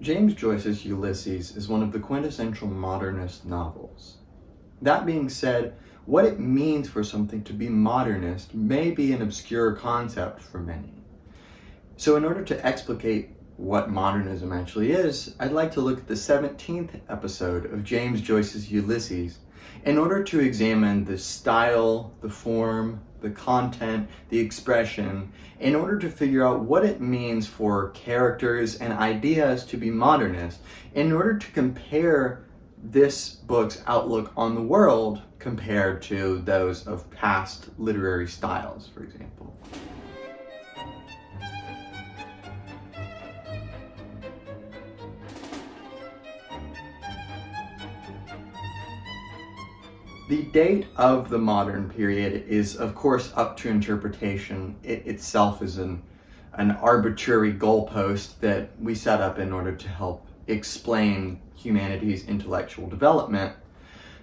James Joyce's Ulysses is one of the quintessential modernist novels. That being said, what it means for something to be modernist may be an obscure concept for many. So in order to explicate what modernism actually is, I'd like to look at the 17th episode of James Joyce's Ulysses in order to examine the style, the form, the content, the expression, in order to figure out what it means for characters and ideas to be modernist, in order to compare this book's outlook on the world compared to those of past literary styles, for example. The date of the modern period is, of course, up to interpretation. It itself is an arbitrary goalpost that we set up in order to help explain humanity's intellectual development.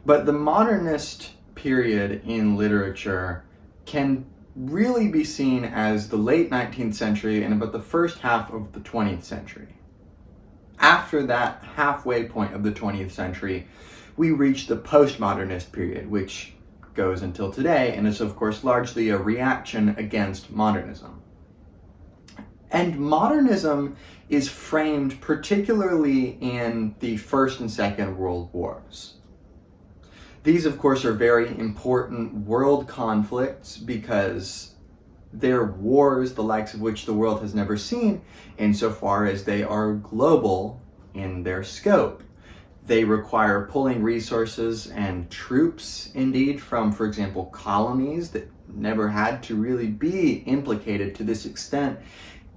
But the modernist period in literature can really be seen as the late 19th century and about the first half of the 20th century. After that halfway point of the 20th century, we reach the postmodernist period, which goes until today, and is of course largely a reaction against modernism. And modernism is framed particularly in the First and Second World Wars. These, of course, are very important world conflicts because they're wars the likes of which the world has never seen, insofar as they are global in their scope. They require pulling resources and troops, indeed, from, for example, colonies that never had to really be implicated to this extent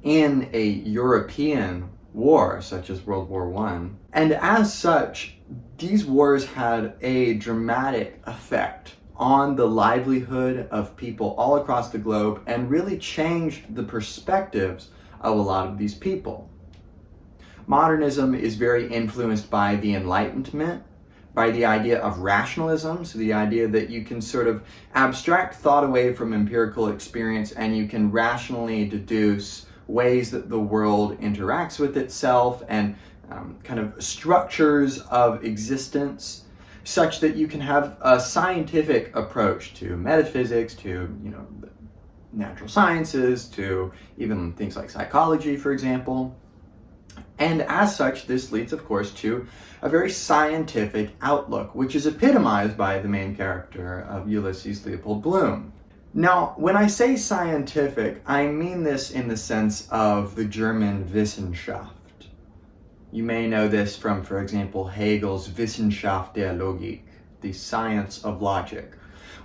in a European war, such as World War I. And as such, these wars had a dramatic effect on the livelihood of people all across the globe and really changed the perspectives of a lot of these people. Modernism is very influenced by the Enlightenment, by the idea of rationalism, so the idea that you can sort of abstract thought away from empirical experience and you can rationally deduce ways that the world interacts with itself and kind of structures of existence, such that you can have a scientific approach to metaphysics, to the natural sciences, to even things like psychology, for example. And as such, this leads, of course, to a very scientific outlook, which is epitomized by the main character of Ulysses, Leopold Bloom. Now, when I say scientific, I mean this in the sense of the German Wissenschaft. You may know this from, for example, Hegel's Wissenschaft der Logik, the science of logic,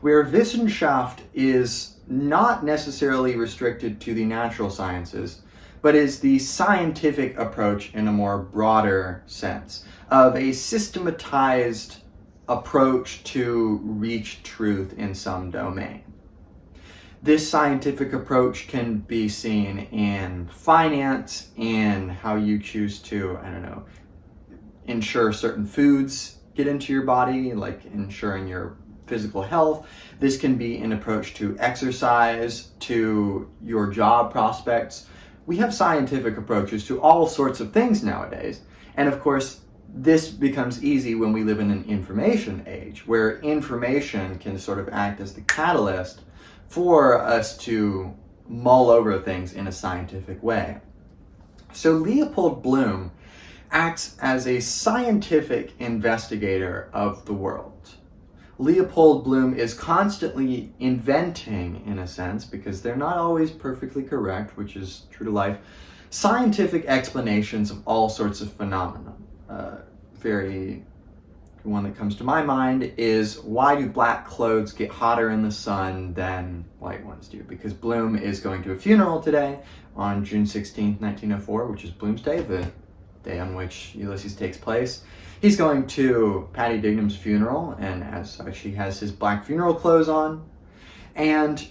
where Wissenschaft is not necessarily restricted to the natural sciences, but is the scientific approach in a more broader sense of a systematized approach to reach truth in some domain. This scientific approach can be seen in finance, in how you choose to, ensure certain foods get into your body, like ensuring your physical health. This can be an approach to exercise, to your job prospects. We have scientific approaches to all sorts of things nowadays. And of course, this becomes easy when we live in an information age, where information can sort of act as the catalyst for us to mull over things in a scientific way. So Leopold Bloom acts as a scientific investigator of the world. Leopold Bloom is constantly inventing, in a sense, because they're not always perfectly correct, which is true to life, scientific explanations of all sorts of phenomena. One that comes to my mind is, why do black clothes get hotter in the sun than white ones do? Because Bloom is going to a funeral today on June 16th, 1904, which is Bloomsday, the day on which Ulysses takes place. He's going to Patty Dignam's funeral, and as such, he has his black funeral clothes on. And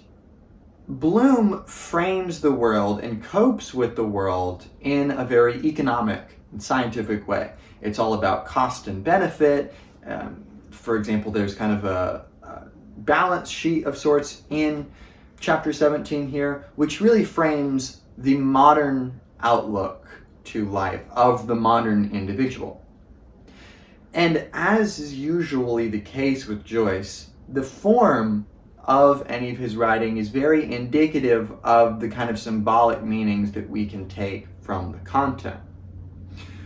Bloom frames the world and copes with the world in a very economic and scientific way. It's all about cost and benefit. For example, there's kind of a balance sheet of sorts in chapter 17 here, which really frames the modern outlook to life of the modern individual. And as is usually the case with Joyce, the form of any of his writing is very indicative of the kind of symbolic meanings that we can take from the content.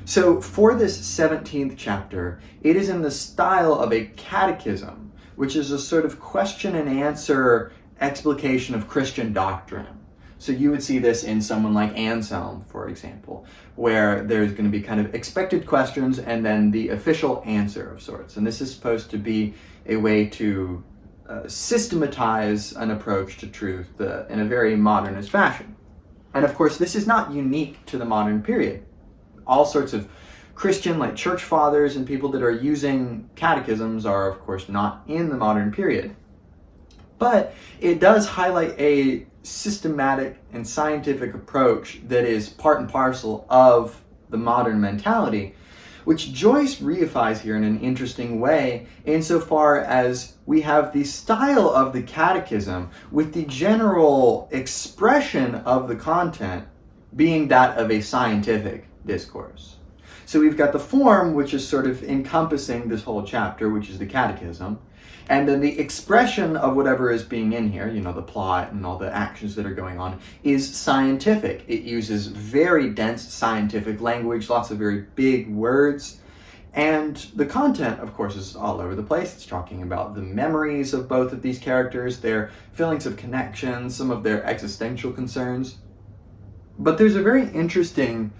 So for this 17th chapter, it is in the style of a catechism, which is a sort of question and answer explication of Christian doctrine. So you would see this in someone like Anselm, for example, where there's going to be kind of expected questions and then the official answer of sorts. And this is supposed to be a way to systematize an approach to truth in a very modernist fashion. And of course, this is not unique to the modern period. All sorts of Christian, like church fathers and people that are using catechisms are, of course, not in the modern period. But it does highlight a systematic and scientific approach that is part and parcel of the modern mentality, which Joyce reifies here in an interesting way insofar as we have the style of the catechism with the general expression of the content being that of a scientific discourse. So we've got the form, which is sort of encompassing this whole chapter, which is the catechism, and then the expression of whatever is being in here, the plot and all the actions that are going on, is scientific. It uses very dense scientific language, lots of very big words, and the content, of course, is all over the place. It's talking about the memories of both of these characters, their feelings of connection, some of their existential concerns. But there's a very interesting,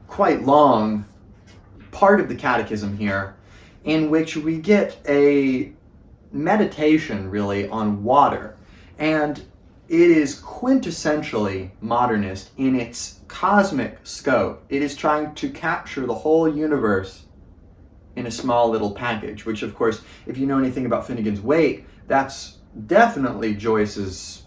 quite long part of the catechism here in which we get a meditation really on water, and it is quintessentially modernist in its cosmic scope. It is trying to capture the whole universe in a small little package, which of course, if you know anything about Finnegan's Wake, that's definitely Joyce's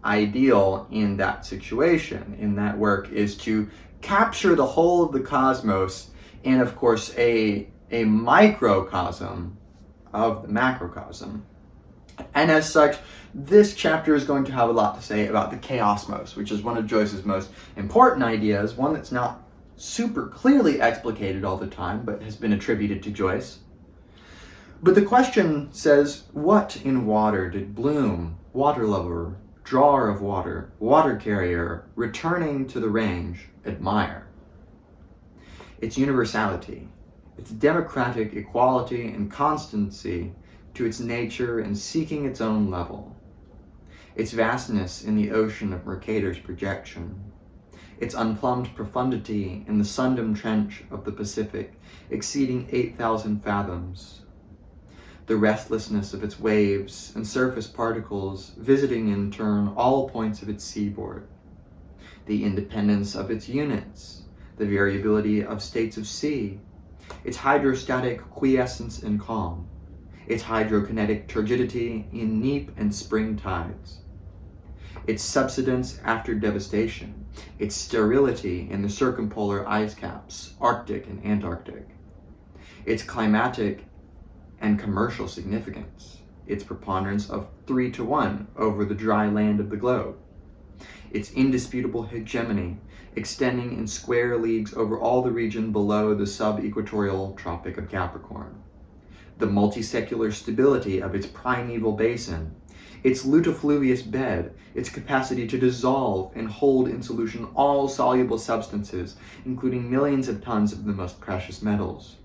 ideal in that situation, in that work, is to capture the whole of the cosmos in, of course, a microcosm of the macrocosm. And as such, this chapter is going to have a lot to say about the chaosmos, which is one of Joyce's most important ideas, one that's not super clearly explicated all the time, but has been attributed to Joyce. But the question says, what in water did Bloom, water lover, drawer of water, water carrier, returning to the range, admire? Its universality, its democratic equality and constancy to its nature and seeking its own level, its vastness in the ocean of Mercator's projection, its unplumbed profundity in the Sundom Trench of the Pacific, exceeding 8,000 fathoms, the restlessness of its waves and surface particles visiting in turn all points of its seaboard, the independence of its units, the variability of states of sea, its hydrostatic quiescence in calm, its hydrokinetic turgidity in neap and spring tides, its subsidence after devastation, its sterility in the circumpolar ice caps, Arctic and Antarctic, its climatic and commercial significance, its preponderance of 3-1 over the dry land of the globe, its indisputable hegemony extending in square leagues over all the region below the sub-equatorial Tropic of Capricorn, the multisecular stability of its primeval basin, its lutifluvius bed, its capacity to dissolve and hold in solution all soluble substances, including millions of tons of the most precious metals,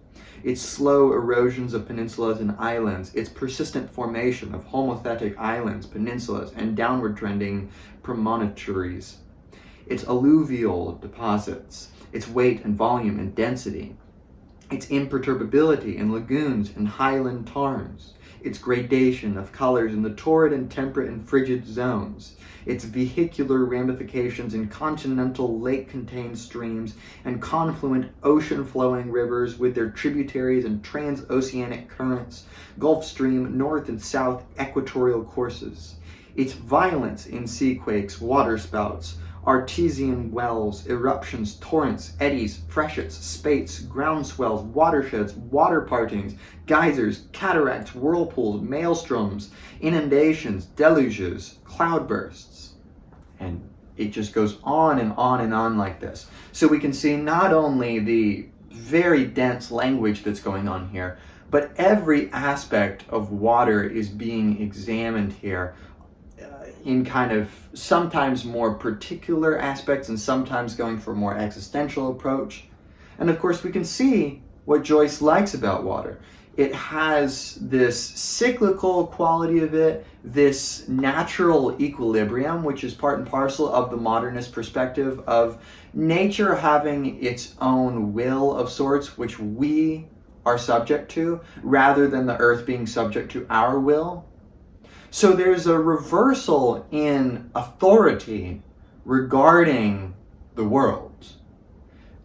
its slow erosions of peninsulas and islands, its persistent formation of homothetic islands, peninsulas, and downward trending promontories, its alluvial deposits, its weight and volume and density, its imperturbability in lagoons and highland tarns, its gradation of colors in the torrid and temperate and frigid zones, its vehicular ramifications in continental lake-contained streams and confluent ocean-flowing rivers with their tributaries and transoceanic currents, Gulf Stream, north and south equatorial courses, its violence in sea quakes, waterspouts, artesian wells, eruptions, torrents, eddies, freshets, spates, groundswells, watersheds, water partings, geysers, cataracts, whirlpools, maelstroms, inundations, deluges, cloudbursts, and it just goes on and on and on like this. So we can see not only the very dense language that's going on here, but every aspect of water is being examined here in kind of sometimes more particular aspects and sometimes going for a more existential approach. And of course, we can see what Joyce likes about water. It has this cyclical quality of it, this natural equilibrium, which is part and parcel of the modernist perspective of nature having its own will of sorts, which we are subject to, rather than the earth being subject to our will. So there's a reversal in authority regarding the world.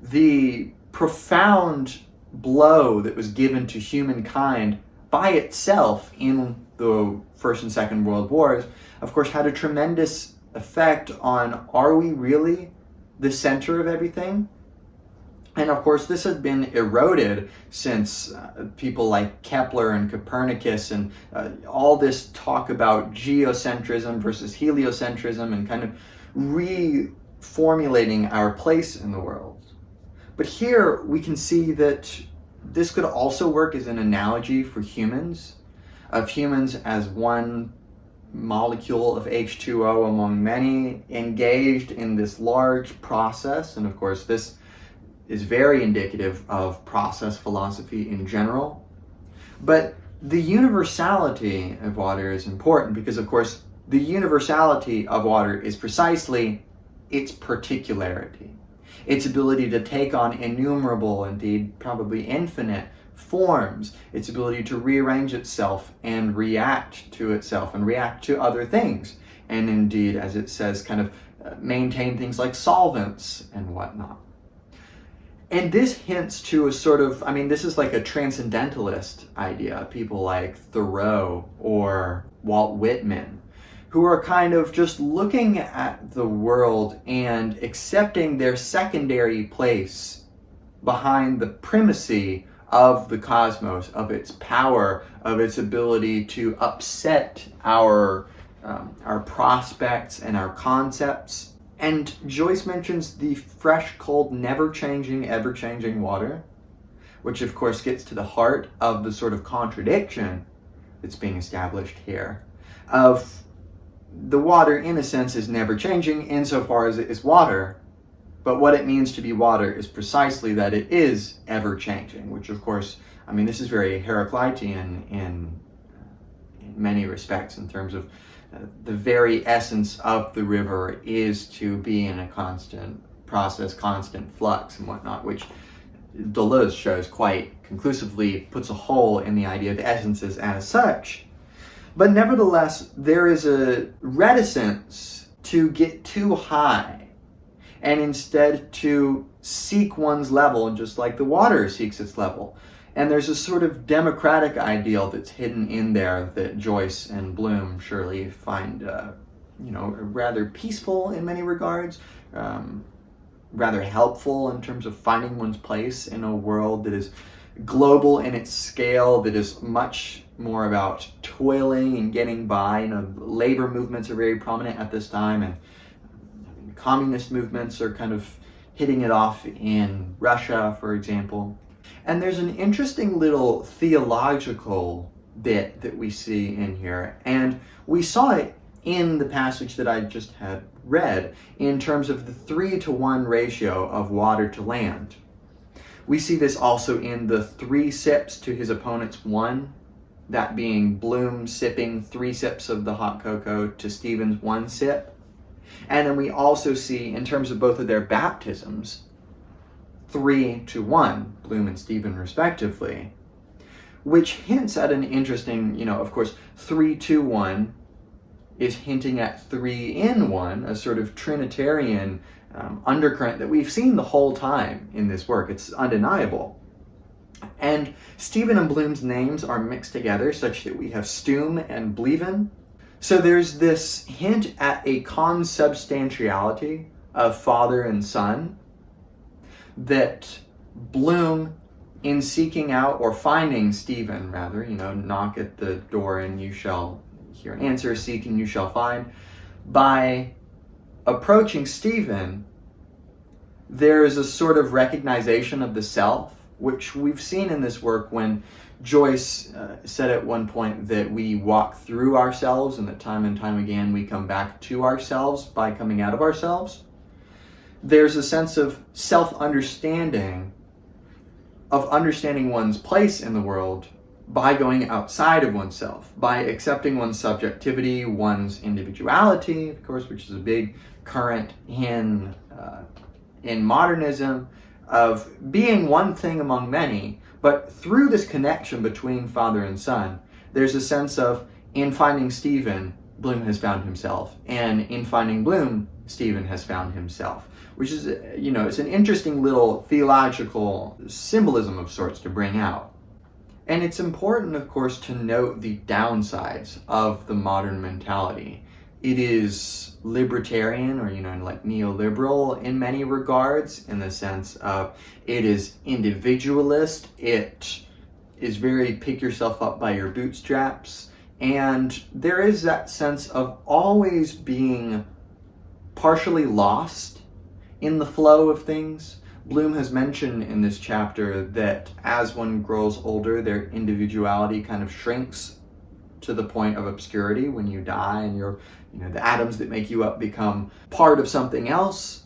The profound blow that was given to humankind by itself in the First and Second World Wars, of course, had a tremendous effect on, are we really the center of everything? And of course, this has been eroded since people like Kepler and Copernicus and all this talk about geocentrism versus heliocentrism and kind of reformulating our place in the world. But here we can see that this could also work as an analogy for humans, of humans as one molecule of H2O among many, engaged in this large process. And of course, this is very indicative of process philosophy in general. But the universality of water is important because, of course, the universality of water is precisely its particularity. Its ability to take on innumerable, indeed probably infinite forms, its ability to rearrange itself and react to itself and react to other things, and indeed, as it says, kind of maintain things like solvents and whatnot. And this hints to a sort of, this is like a transcendentalist idea, people like Thoreau or Walt Whitman, who are kind of just looking at the world and accepting their secondary place behind the primacy of the cosmos, of its power, of its ability to upset our prospects and our concepts. And Joyce mentions the fresh, cold, never-changing, ever-changing water, which of course gets to the heart of the sort of contradiction that's being established here, of the water, in a sense, is never changing insofar as it is water, but what it means to be water is precisely that it is ever changing, which of course, this is very Heraclitean in many respects in terms of the very essence of the river is to be in a constant process, constant flux and whatnot, which Deleuze shows quite conclusively puts a hole in the idea of essences as such. But nevertheless, there is a reticence to get too high and instead to seek one's level, just like the water seeks its level. And there's a sort of democratic ideal that's hidden in there that Joyce and Bloom surely find, rather peaceful in many regards, rather helpful in terms of finding one's place in a world that is global in its scale, that is much more about toiling and getting by. Labor movements are very prominent at this time, and communist movements are kind of hitting it off in Russia, for example. And there's an interesting little theological bit that we see in here, and we saw it in the passage that I just had read in terms of the 3-to-1 ratio of water to land. We see this also in the 3 sips to his opponent's 1, that being Bloom sipping 3 sips of the hot cocoa to Stephen's 1 sip. And then we also see, in terms of both of their baptisms, 3-to-1, Bloom and Stephen respectively, which hints at an interesting, of course, 3-to-1 is hinting at 3-in-1, a sort of Trinitarian undercurrent that we've seen the whole time in this work. It's undeniable. And Stephen and Bloom's names are mixed together such that we have Stoom and Bleven. So there's this hint at a consubstantiality of father and son that Bloom, in seeking out or finding Stephen, rather, knock at the door and you shall hear an answer, seek and you shall find, by approaching Stephen, there is a sort of recognition of the self, which we've seen in this work when Joyce said at one point that we walk through ourselves and that time and time again we come back to ourselves by coming out of ourselves. There's a sense of self-understanding, of understanding one's place in the world by going outside of oneself, by accepting one's subjectivity, one's individuality, of course, which is a big current in modernism, of being one thing among many. But through this connection between father and son, there's a sense of, in finding Stephen, Bloom has found himself, and in finding Bloom, Stephen has found himself, which is, it's an interesting little theological symbolism of sorts to bring out. And it's important, of course, to note the downsides of the modern mentality. It is libertarian, or, like neoliberal in many regards, in the sense of it is individualist, it is very pick yourself up by your bootstraps, and there is that sense of always being partially lost in the flow of things. Bloom has mentioned in this chapter that as one grows older, their individuality kind of shrinks to the point of obscurity when you die, and the atoms that make you up become part of something else.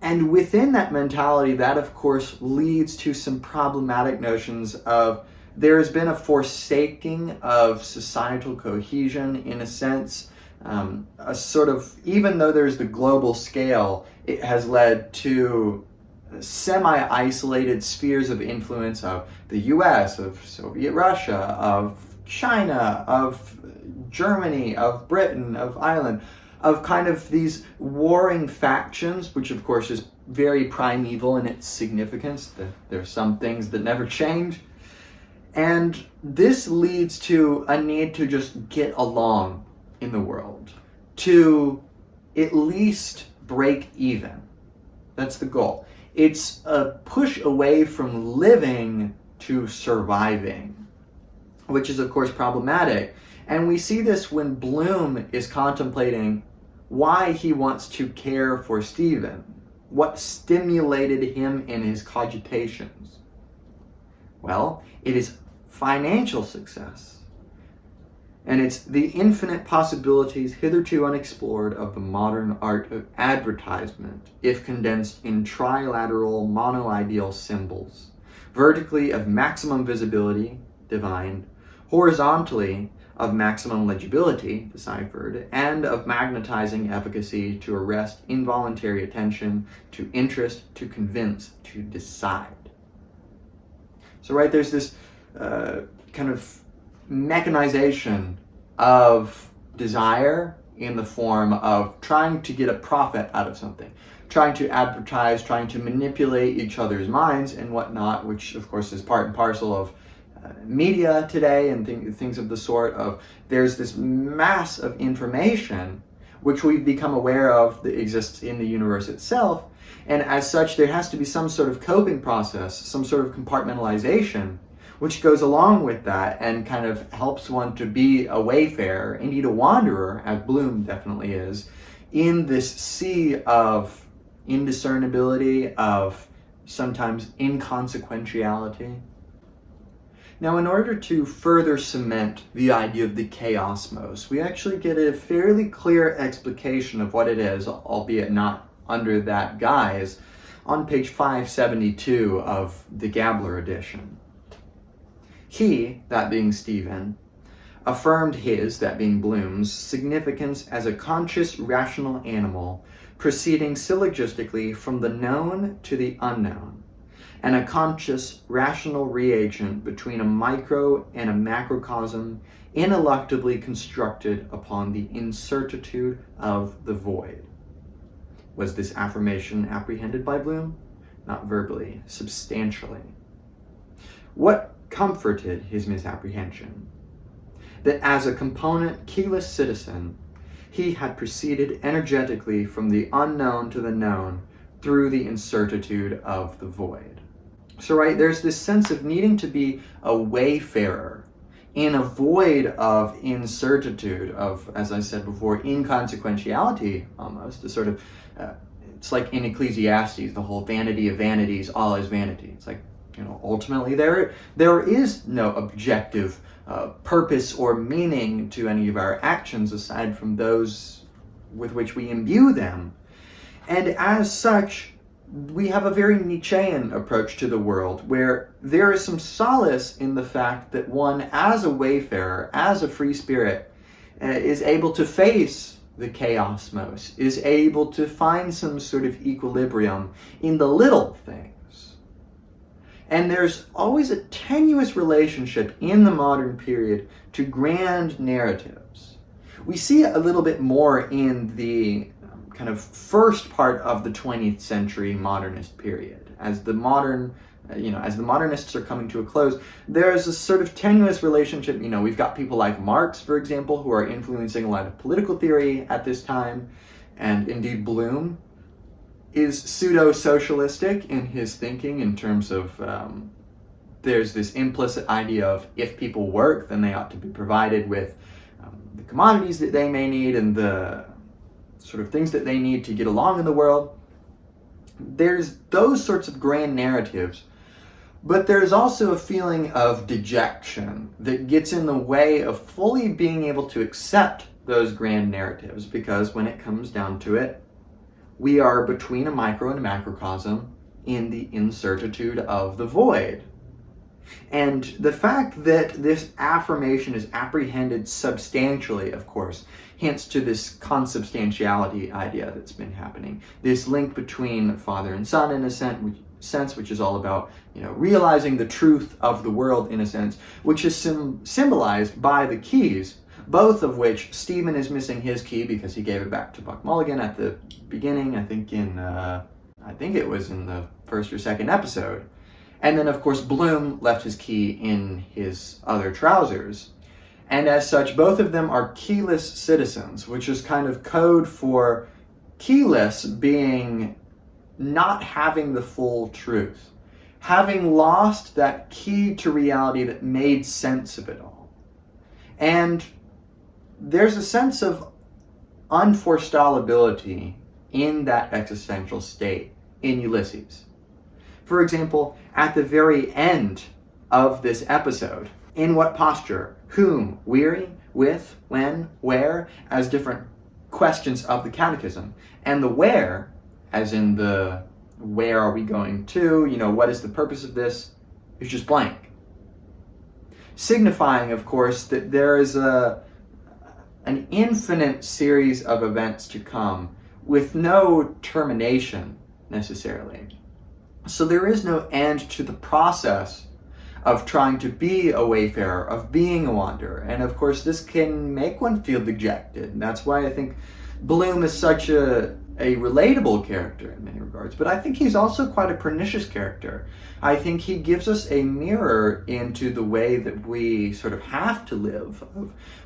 And within that mentality, that of course leads to some problematic notions of there has been a forsaking of societal cohesion in a sense. A sort of, even though there's the global scale, it has led to semi-isolated spheres of influence of the US, of Soviet Russia, of China, of Germany, of Britain, of Ireland, of kind of these warring factions, which of course is very primeval in its significance. There's some things that never change. And this leads to a need to just get along in the world, to at least break even. That's the goal. It's a push away from living to surviving, which is of course problematic. And we see this when Bloom is contemplating why he wants to care for Stephen. What stimulated him in his cogitations? Well, it is financial success. And it's the infinite possibilities hitherto unexplored of the modern art of advertisement, if condensed in trilateral monoideal symbols, vertically of maximum visibility, divined, horizontally of maximum legibility, deciphered, and of magnetizing efficacy to arrest involuntary attention, to interest, to convince, to decide. So there's this kind of mechanization of desire in the form of trying to get a profit out of something, trying to advertise, trying to manipulate each other's minds and whatnot, which of course is part and parcel of media today and things of the sort of. There's this mass of information which we've become aware of that exists in the universe itself, and as such there has to be some sort of coping process, some sort of compartmentalization which goes along with that and kind of helps one to be a wayfarer, indeed a wanderer, as Bloom definitely is, in this sea of indiscernibility, of sometimes inconsequentiality. Now, in order to further cement the idea of the chaosmos, we actually get a fairly clear explication of what it is, albeit not under that guise, on page 572 of the Gabler edition. He, that being Stephen, affirmed his, that being Bloom's, significance as a conscious, rational animal, proceeding syllogistically from the known to the unknown, and a conscious, rational reagent between a micro and a macrocosm, ineluctably constructed upon the incertitude of the void. Was this affirmation apprehended by Bloom? Not verbally, substantially. What comforted his misapprehension? That as a component, keyless citizen, he had proceeded energetically from the unknown to the known through the incertitude of the void. So there's this sense of needing to be a wayfarer in a void of incertitude, of, as I said before, inconsequentiality almost, a sort of, it's like in Ecclesiastes, the whole vanity of vanities, all is vanity. It's like, ultimately there is no objective purpose or meaning to any of our actions aside from those with which we imbue them. And as such, we have a very Nietzschean approach to the world, where there is some solace in the fact that one, as a wayfarer, as a free spirit, is able to face the chaosmos, is able to find some sort of equilibrium in the little things. And there's always a tenuous relationship in the modern period to grand narratives. We see a little bit more in the kind of first part of the 20th century modernist period. As the modernists are coming to a close, there's a sort of tenuous relationship. We've got people like Marx, for example, who are influencing a lot of political theory at this time, and indeed Bloom is pseudo-socialistic in his thinking in terms of there's this implicit idea of if people work, then they ought to be provided with the commodities that they may need and the sort of things that they need to get along in the world. There's those sorts of grand narratives, but there's also a feeling of dejection that gets in the way of fully being able to accept those grand narratives, because when it comes down to it, we are between a micro and a macrocosm in the incertitude of the void. And the fact that this affirmation is apprehended substantially, of course, hints to this consubstantiality idea that's been happening. This link between Father and Son, in a sense, which is all about, realizing the truth of the world, in a sense, which is symbolized by the keys, both of which Stephen is missing his key because he gave it back to Buck Mulligan at the beginning, I think it was in the first or second episode. And then, of course, Bloom left his key in his other trousers. And as such, both of them are keyless citizens, which is kind of code for keyless being not having the full truth, having lost that key to reality that made sense of it all. And there's a sense of unforestallability in that existential state in Ulysses. For example, at the very end of this episode, in what posture, whom, weary, with, when, where, as different questions of the catechism. And the where, as in the where are we going to, what is the purpose of this, is just blank. Signifying, of course, that there is an infinite series of events to come with no termination necessarily. So there is no end to the process of trying to be a wayfarer, of being a wanderer. And of course, this can make one feel dejected. And that's why I think Bloom is such a relatable character in many regards. But I think he's also quite a pernicious character. I think he gives us a mirror into the way that we sort of have to live.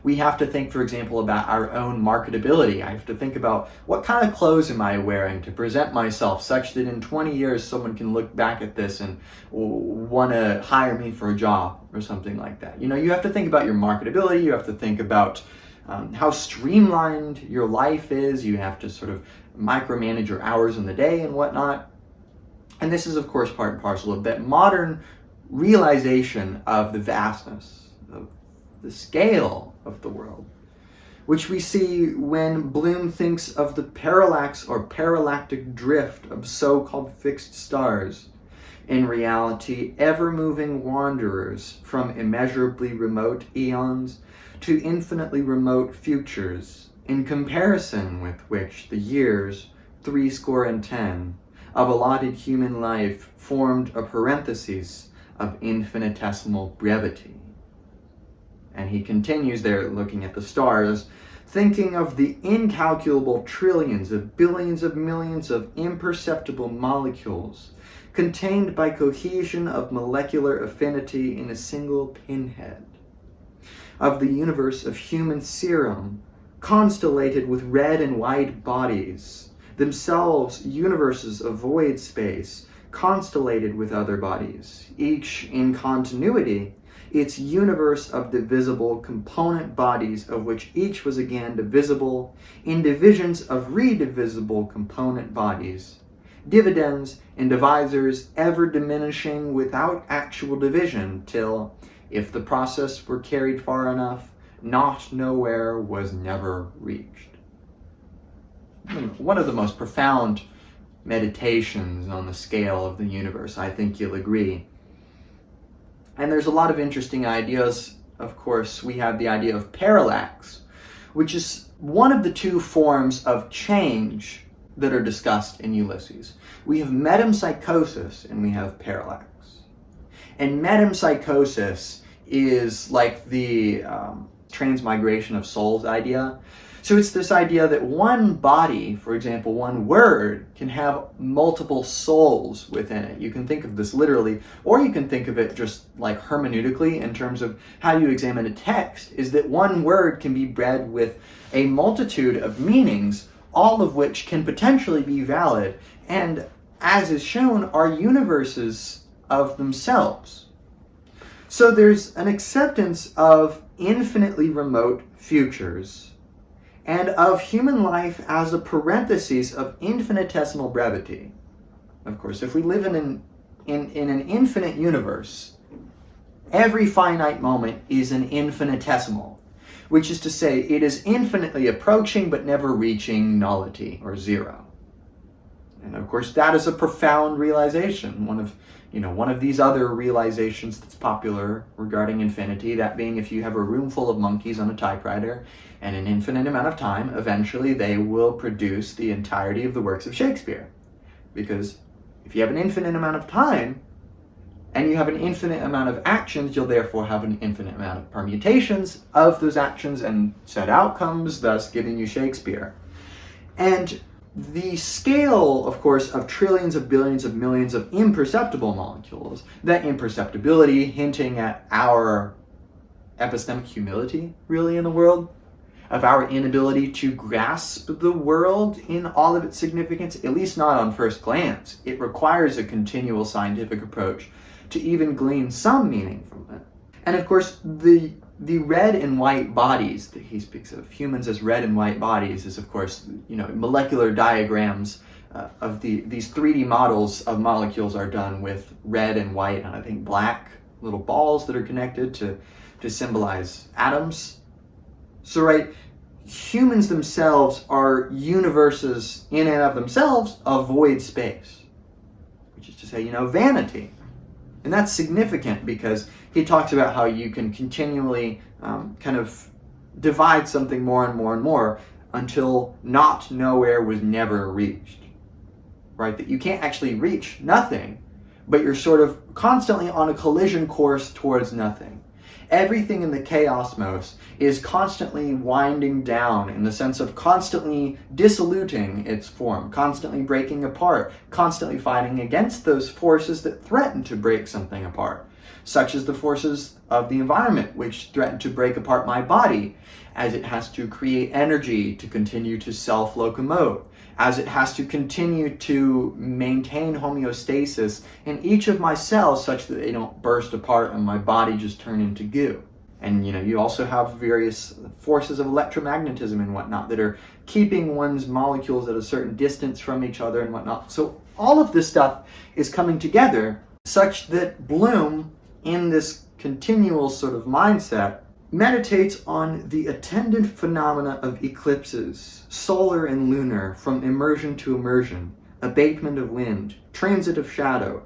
We have to think, for example, about our own marketability. I have to think about what kind of clothes am I wearing to present myself such that in 20 years someone can look back at this and want to hire me for a job or something like that. You have to think about your marketability. You have to think about how streamlined your life is. You have to sort of micromanage your hours in the day and whatnot. And this is, of course, part and parcel of that modern realization of the vastness, of the scale of the world, which we see when Bloom thinks of the parallax or parallactic drift of so-called fixed stars, in reality ever-moving wanderers from immeasurably remote eons to infinitely remote futures, in comparison with which the years 70 of allotted human life formed a parenthesis of infinitesimal brevity. And he continues there, looking at the stars, thinking of the incalculable trillions of billions of millions of imperceptible molecules contained by cohesion of molecular affinity in a single pinhead, of the universe of human serum constellated with red and white bodies, themselves universes of void space, constellated with other bodies, each in continuity, its universe of divisible component bodies, of which each was again divisible in divisions of redivisible component bodies, dividends and divisors ever diminishing without actual division, till, if the process were carried far enough, naught nowhere was never reached. One of the most profound meditations on the scale of the universe, I think you'll agree. And there's a lot of interesting ideas. Of course, we have the idea of parallax, which is one of the two forms of change that are discussed in Ulysses. We have metempsychosis and we have parallax. And metempsychosis is like the transmigration of souls idea. So it's this idea that one body, for example, one word, can have multiple souls within it. You can think of this literally, or you can think of it just like hermeneutically in terms of how you examine a text, is that one word can be bred with a multitude of meanings, all of which can potentially be valid, and as is shown, are universes of themselves. So there's an acceptance of infinitely remote futures, and of human life as a parenthesis of infinitesimal brevity. Of course, if we live in an infinite universe, every finite moment is an infinitesimal, which is to say it is infinitely approaching but never reaching nullity or zero. And of course, that is a profound realization, one of these other realizations that's popular regarding infinity, that being if you have a room full of monkeys on a typewriter and an infinite amount of time, eventually they will produce the entirety of the works of Shakespeare. Because if you have an infinite amount of time and you have an infinite amount of actions, you'll therefore have an infinite amount of permutations of those actions and set outcomes, thus giving you Shakespeare. And the scale, of course, of trillions of billions of millions of imperceptible molecules, that imperceptibility hinting at our epistemic humility, really, in the world, of our inability to grasp the world in all of its significance, at least not on first glance. It requires a continual scientific approach to even glean some meaning from it. And of course, the red and white bodies that he speaks of, humans as red and white bodies, is of course, molecular diagrams of these 3D models of molecules are done with red and white and I think black little balls that are connected to symbolize atoms. So right, humans themselves are universes in and of themselves of void space, which is to say, vanity. And that's significant because he talks about how you can continually kind of divide something more and more and more until not nowhere was never reached, right? That you can't actually reach nothing, but you're sort of constantly on a collision course towards nothing. Everything in the chaosmos is constantly winding down in the sense of constantly dissoluting its form, constantly breaking apart, constantly fighting against those forces that threaten to break something apart, such as the forces of the environment, which threaten to break apart my body, as it has to create energy to continue to self-locomote, as it has to continue to maintain homeostasis in each of my cells such that they don't burst apart and my body just turn into goo. And you also have various forces of electromagnetism and whatnot that are keeping one's molecules at a certain distance from each other and whatnot. So all of this stuff is coming together such that Bloom, in this continual sort of mindset, meditates on the attendant phenomena of eclipses, solar and lunar, from immersion to immersion, abatement of wind, transit of shadow,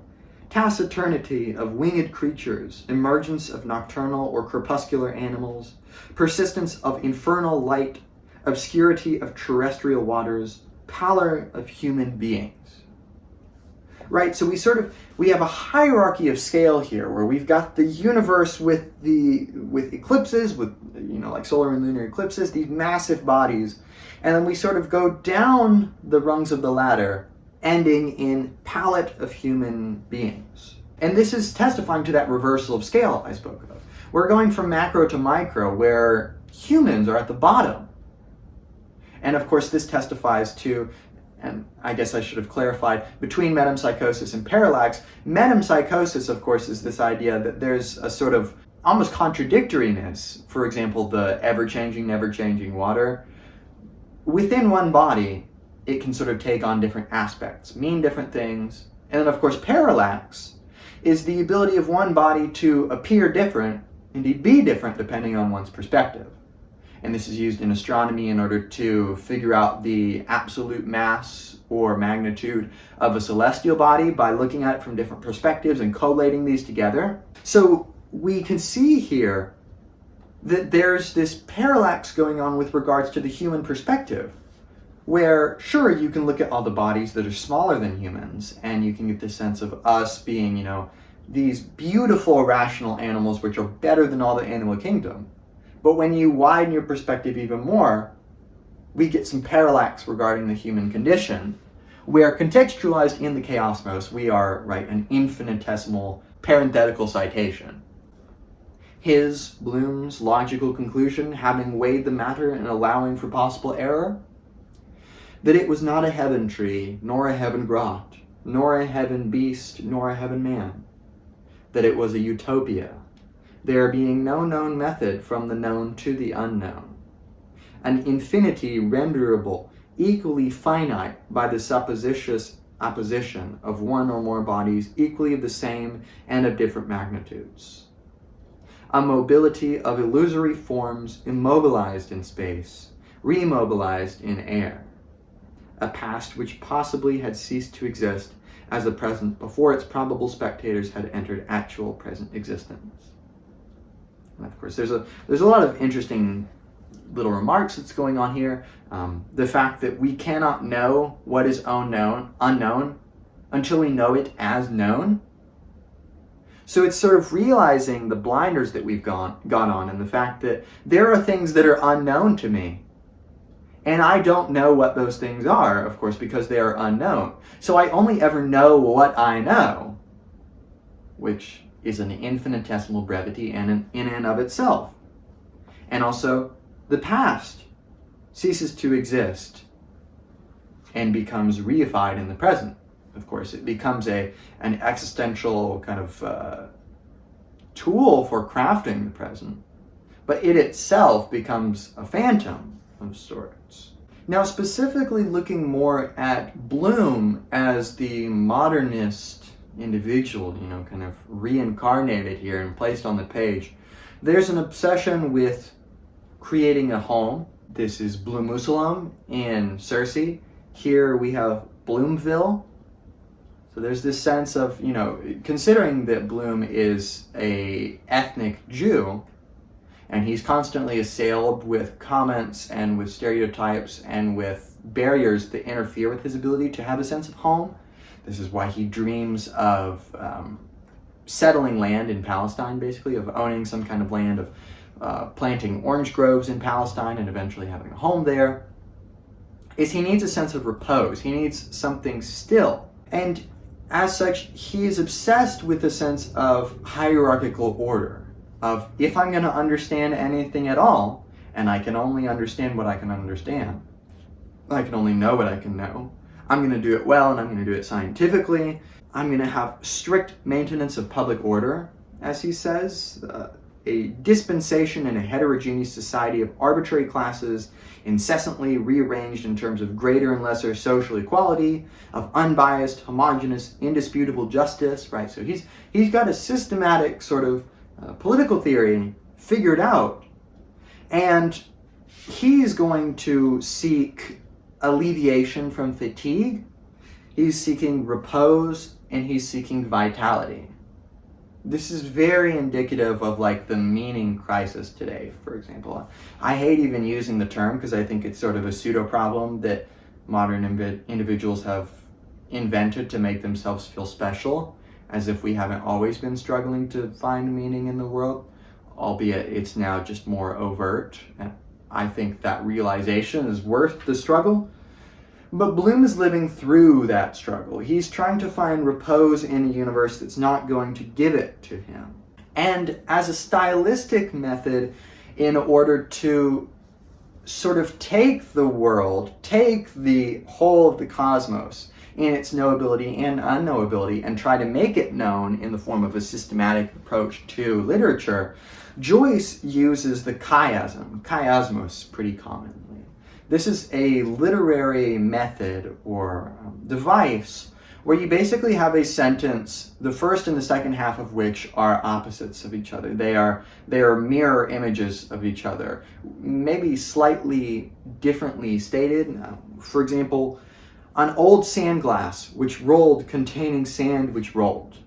taciturnity of winged creatures, emergence of nocturnal or crepuscular animals, persistence of infernal light, obscurity of terrestrial waters, pallor of human beings. Right, so we have a hierarchy of scale here, where we've got the universe with eclipses, with like solar and lunar eclipses, these massive bodies, and then we sort of go down the rungs of the ladder, ending in palette of human beings. And this is testifying to that reversal of scale I spoke of. We're going from macro to micro, where humans are at the bottom. And of course, this testifies to and I guess I should have clarified, between metempsychosis and parallax. Metempsychosis, of course, is this idea that there's a sort of almost contradictoriness. For example, the ever-changing, never-changing water. Within one body, it can sort of take on different aspects, mean different things. And then, of course, parallax is the ability of one body to appear different, indeed be different, depending on one's perspective. And this is used in astronomy in order to figure out the absolute mass or magnitude of a celestial body by looking at it from different perspectives and collating these together. So we can see here that there's this parallax going on with regards to the human perspective, where sure, you can look at all the bodies that are smaller than humans and you can get this sense of us being, these beautiful rational animals which are better than all the animal kingdom. But when you widen your perspective even more, we get some parallax regarding the human condition, where contextualized in the chaosmos, we are, an infinitesimal parenthetical citation. His, Bloom's, logical conclusion, having weighed the matter and allowing for possible error, that it was not a heaven tree, nor a heaven grot, nor a heaven beast, nor a heaven man, that it was a utopia, there being no known method from the known to the unknown, an infinity renderable, equally finite by the supposititious opposition of one or more bodies equally of the same and of different magnitudes, a mobility of illusory forms immobilized in space, remobilized in air, a past which possibly had ceased to exist as a present before its probable spectators had entered actual present existence. And of course, there's a lot of interesting little remarks that's going on here. The fact that we cannot know what is unknown until we know it as known. So it's sort of realizing the blinders that we've gone on, and the fact that there are things that are unknown to me. And I don't know what those things are, of course, because they are unknown. So I only ever know what I know, which is an infinitesimal brevity in and of itself. And also, the past ceases to exist and becomes reified in the present. Of course, it becomes an existential kind of tool for crafting the present, but it itself becomes a phantom of sorts. Now, specifically looking more at Bloom as the modernist individual, kind of reincarnated here and placed on the page, there's an obsession with creating a home. This is Bloomusalem in Circe. Here we have Bloomville. So there's this sense of, considering that Bloom is a ethnic Jew, and he's constantly assailed with comments and with stereotypes and with barriers that interfere with his ability to have a sense of home. This is why he dreams of settling land in Palestine, basically, of owning some kind of land, of planting orange groves in Palestine and eventually having a home there, is he needs a sense of repose. He needs something still. And as such, he is obsessed with a sense of hierarchical order, of if I'm going to understand anything at all, and I can only understand what I can understand, I can only know what I can know, I'm going to do it well, and I'm going to do it scientifically. I'm going to have strict maintenance of public order, as he says, a dispensation in a heterogeneous society of arbitrary classes, incessantly rearranged in terms of greater and lesser social equality, of unbiased, homogeneous, indisputable justice, right? So he's got a systematic sort of political theory figured out, and he's going to seek alleviation from fatigue, he's seeking repose, and he's seeking vitality. This is very indicative of the meaning crisis today, for example. I hate even using the term because I think it's sort of a pseudo problem that modern individuals have invented to make themselves feel special, as if we haven't always been struggling to find meaning in the world, albeit it's now just more overt. And I think that realization is worth the struggle. But Bloom is living through that struggle. He's trying to find repose in a universe that's not going to give it to him. And as a stylistic method, in order to sort of take the world, take the whole of the cosmos in its knowability and unknowability, and try to make it known in the form of a systematic approach to literature, Joyce uses the chaosmos pretty commonly. This is a literary method or device where you basically have a sentence, the first and the second half of which are opposites of each other. They are mirror images of each other, maybe slightly differently stated. For example, an old sand glass which rolled containing sand which rolled.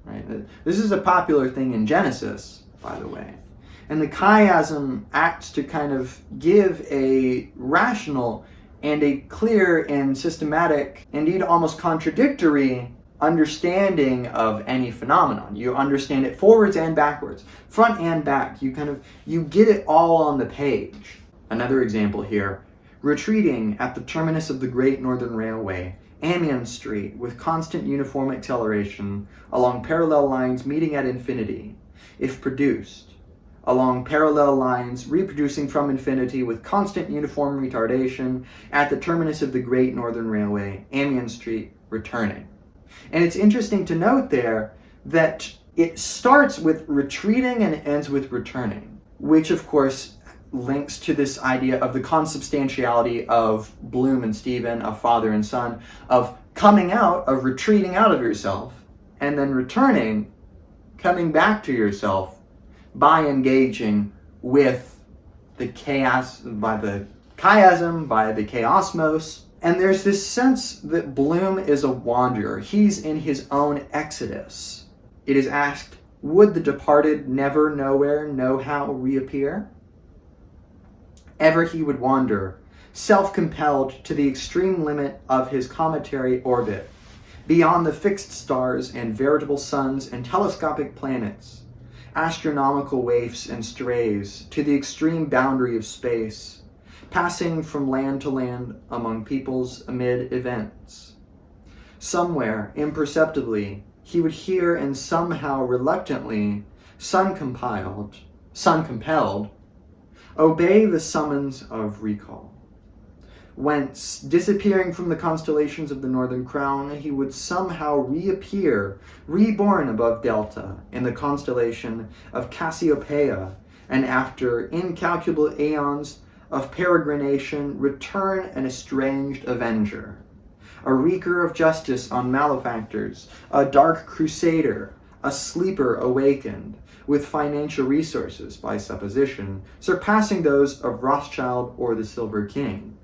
Right? This is a popular thing in Genesis, by the way. And the chiasm acts to kind of give a rational and a clear and systematic, indeed almost contradictory, understanding of any phenomenon. You understand it forwards and backwards, front and back. You get it all on the page. Another example here, retreating at the terminus of the Great Northern Railway, Amiens Street, with constant uniform acceleration, along parallel lines meeting at infinity, if produced, along parallel lines reproducing from infinity with constant uniform retardation at the terminus of the Great Northern Railway, Amiens Street, returning. And it's interesting to note there that it starts with retreating and ends with returning, which of course links to this idea of the consubstantiality of Bloom and Stephen, of father and son, of coming out, of retreating out of yourself, and then returning, coming back to yourself by engaging with the chaos, by the chiasm, by the chaosmos. And there's this sense that Bloom is a wanderer. He's in his own exodus. It is asked, would the departed never nowhere know how reappear? Ever he would wander, self-compelled to the extreme limit of his cometary orbit, beyond the fixed stars and veritable suns and telescopic planets, astronomical waifs and strays, to the extreme boundary of space, passing from land to land among peoples amid events. Somewhere, imperceptibly, he would hear and somehow reluctantly, sun-compelled, obey the summons of recall, whence, disappearing from the constellations of the Northern Crown, he would somehow reappear, reborn above Delta, in the constellation of Cassiopeia, and after incalculable aeons of peregrination, return an estranged avenger, a wreaker of justice on malefactors, a dark crusader, a sleeper awakened, with financial resources, by supposition, surpassing those of Rothschild or the Silver King.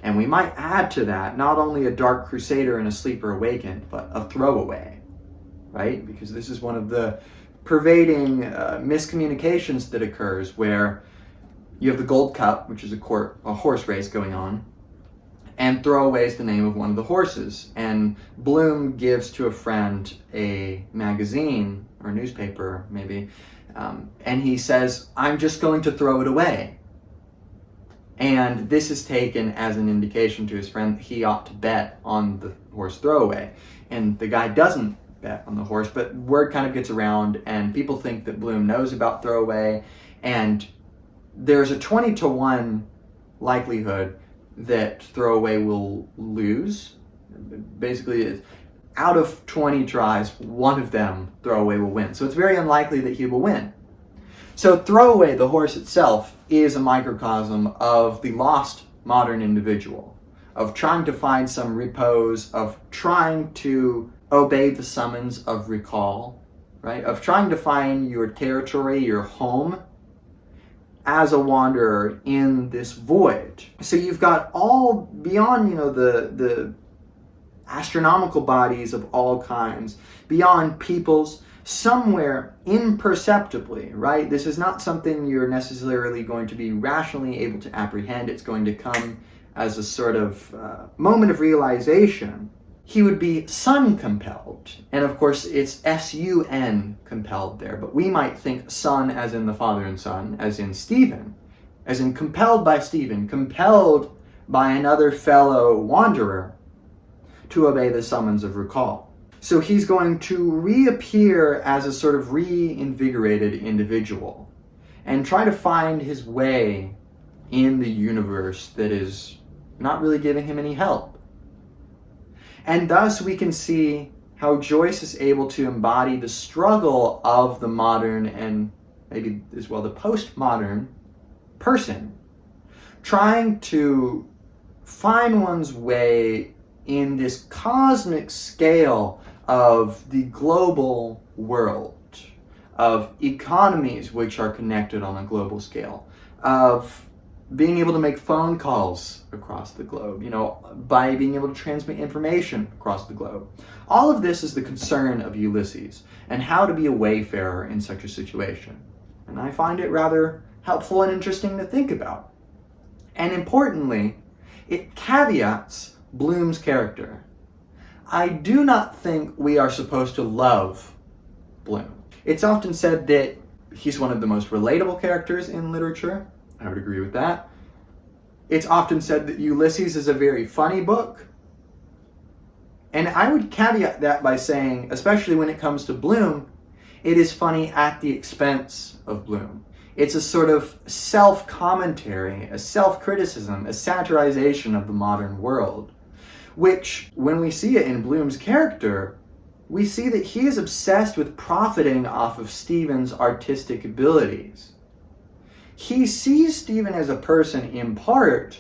And we might add to that not only a dark crusader and a sleeper awakened, but a throwaway, right? Because this is one of the pervading miscommunications that occurs, where you have the Gold Cup, which is a horse race going on, and throwaway is the name of one of the horses. And Bloom gives to a friend a magazine, or newspaper maybe, and he says, I'm just going to throw it away. And this is taken as an indication to his friend that he ought to bet on the horse throwaway. And the guy doesn't bet on the horse, but word kind of gets around, and people think that Bloom knows about throwaway, and there's a 20-to-1 likelihood that throwaway will lose. Basically, out of 20 tries, one of them, throwaway will win. So it's very unlikely that he will win. So throwaway, the horse itself, is a microcosm of the lost modern individual, of trying to find some repose, of trying to obey the summons of recall, right? Of trying to find your territory, your home, as a wanderer in this void. So you've got all beyond, the astronomical bodies of all kinds, beyond peoples, somewhere imperceptibly, right? This is not something you're necessarily going to be rationally able to apprehend. It's going to come as a sort of moment of realization. He would be sun-compelled. And of course, it's S-U-N compelled there. But we might think son as in the father and son, as in Stephen, as in compelled by Stephen, compelled by another fellow wanderer to obey the summons of recall. So he's going to reappear as a sort of reinvigorated individual. and try to find his way in the universe that is not really giving him any help. And thus we can see how Joyce is able to embody the struggle of the modern and maybe as well the postmodern person, trying to find one's way in this cosmic scale of the global world, of economies which are connected on a global scale, of being able to make phone calls across the globe, by being able to transmit information across the globe. All of this is the concern of Ulysses and how to be a wayfarer in such a situation. And I find it rather helpful and interesting to think about. And importantly, it caveats Bloom's character. I do not think we are supposed to love Bloom. It's often said that he's one of the most relatable characters in literature. I would agree with that. It's often said that Ulysses is a very funny book. And I would caveat that by saying, especially when it comes to Bloom, it is funny at the expense of Bloom. It's a sort of self-commentary, a self-criticism, a satirization of the modern world, which, when we see it in Bloom's character, we see that he is obsessed with profiting off of Stephen's artistic abilities. He sees Stephen as a person in part,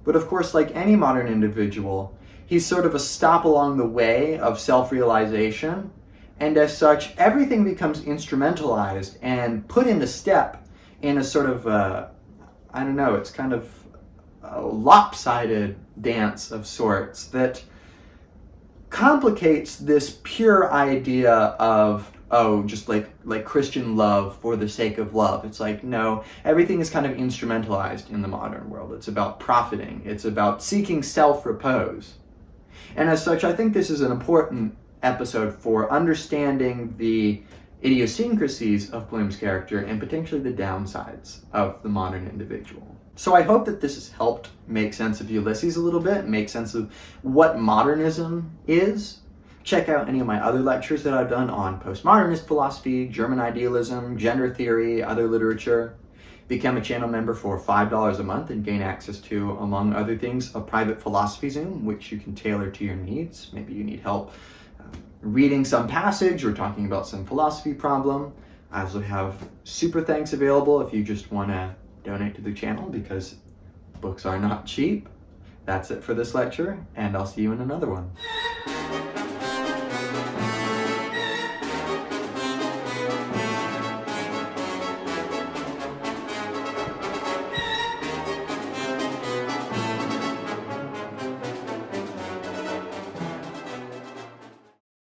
but of course, like any modern individual, he's sort of a stop along the way of self-realization, and as such, everything becomes instrumentalized and put into step in a sort of, it's kind of a lopsided dance of sorts that complicates this pure idea of, just like Christian love for the sake of love. It's like, no, everything is kind of instrumentalized in the modern world. It's about profiting. It's about seeking self-repose. And as such, I think this is an important episode for understanding the idiosyncrasies of Bloom's character and potentially the downsides of the modern individual. So I hope that this has helped make sense of Ulysses a little bit, make sense of what modernism is. Check out any of my other lectures that I've done on postmodernist philosophy, German idealism, gender theory, other literature. Become a channel member for $5 a month and gain access to, among other things, a private philosophy Zoom, which you can tailor to your needs. Maybe you need help reading some passage or talking about some philosophy problem. I also have super thanks available if you just want to donate to the channel, because books are not cheap. That's it for this lecture, and I'll see you in another one.